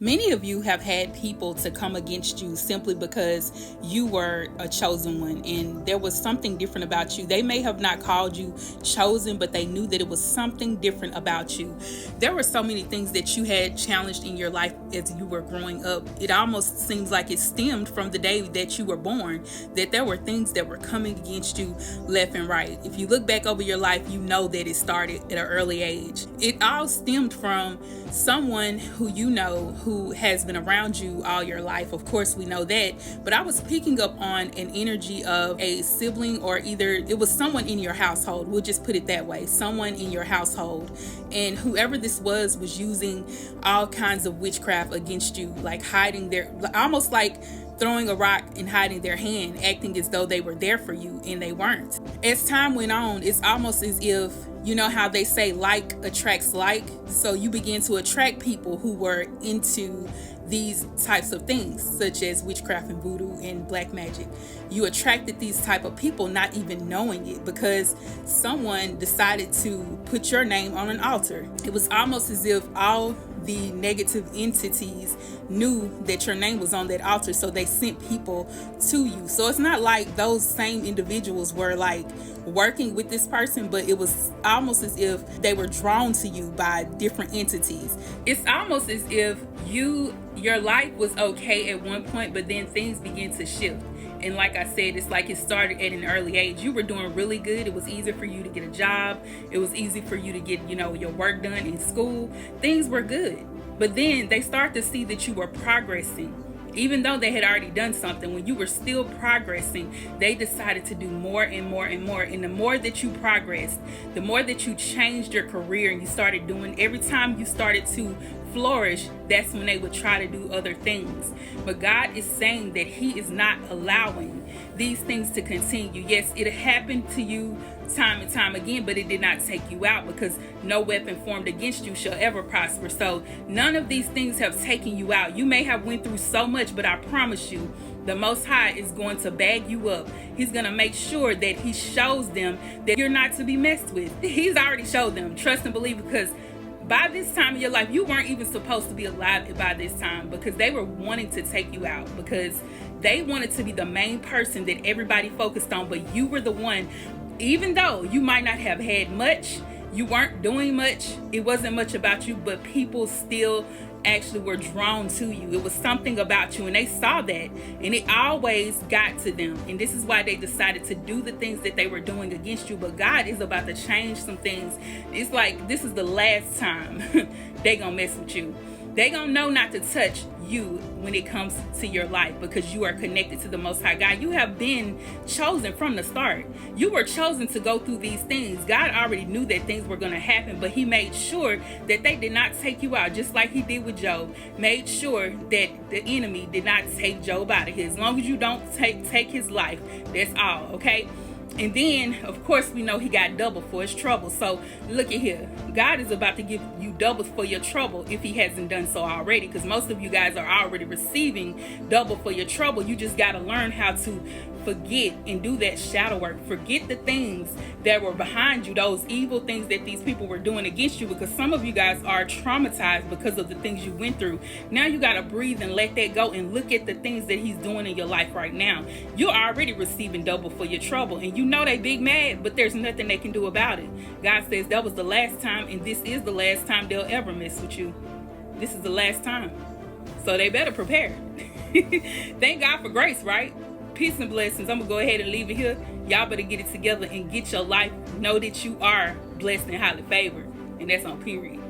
Many of you have had people to come against you simply because you were a chosen one and there was something different about you. They may have not called you chosen, but they knew that it was something different about you. There were so many things that you had challenged in your life as you were growing up. It almost seems like it stemmed from the day that you were born, that there were things that were coming against you left and right. If you look back over your life, you know that it started at an early age. It all stemmed from someone who you know who has been around you all your life. Of course, we know that, but I was picking up on an energy of a sibling, or either it was someone in your household. We'll just put it that way, someone in your household. And whoever this was using all kinds of witchcraft against you, like hiding their, almost like throwing a rock and hiding their hand, acting as though they were there for you and they weren't. As time went on, it's almost as if, you know how they say like attracts like? So you begin to attract people who were into these types of things, such as witchcraft and voodoo and black magic. You attracted these type of people not even knowing it, because someone decided to put your name on an altar. It was almost as if all the negative entities knew that your name was on that altar, so they sent people to you. So it's not like those same individuals were like working with this person, but it was almost as if they were drawn to you by different entities. It's almost as if your life was okay at one point, but then things began to shift. And like I said, it's like it started at an early age. You were doing really good. It was easier for you to get a job. It was easy for you to get, your work done in school. Things were good. But then they start to see that you were progressing. Even though they had already done something, when you were still progressing, they decided to do more and more and more. And the more that you progressed, the more that you changed your career and you started doing, every time you started to flourish, that's when they would try to do other things. But God is saying that He is not allowing these things to continue. Yes, it happened to you time and time again, but it did not take you out, because no weapon formed against you shall ever prosper. So none of these things have taken you out. You may have went through so much, but I promise you, the Most High is going to bag you up. He's going to make sure that He shows them that you're not to be messed with. He's already showed them. Trust and believe, because by this time in your life, you weren't even supposed to be alive by this time, because they were wanting to take you out, because they wanted to be the main person that everybody focused on. But you were the one, even though you might not have had much, you weren't doing much, it wasn't much about you, but people still actually were drawn to you. It was something about you, and they saw that, and it always got to them. And this is why they decided to do the things that they were doing against you. But God is about to change some things. It's like this is the last time they gonna mess with you. They gonna know not to touch you when it comes to your life, because you are connected to the Most High God. You have been chosen from the start. You were chosen to go through these things. God already knew that things were going to happen, but He made sure that they did not take you out, just like He did with Job. Made sure that the enemy did not take Job out of here. As long as you don't take his life, that's all, okay? And then, of course, we know he got double for his trouble. So look at here. God is about to give you double for your trouble if He hasn't done so already, because most of you guys are already receiving double for your trouble. You just got to learn how to forget and do that shadow work. Forget the things that were behind you, those evil things that these people were doing against you, because some of you guys are traumatized because of the things you went through. Now you got to breathe and let that go and look at the things that He's doing in your life right now. You're already receiving double for your trouble, and you know they big mad, but there's nothing they can do about it. God says that was the last time, and this is the last time they'll ever mess with you. This is the last time. So they better prepare. Thank God for grace, right? Peace and blessings. I'm going to go ahead and leave it here. Y'all better get it together and get your life. Know that you are blessed and highly favored. And that's on period.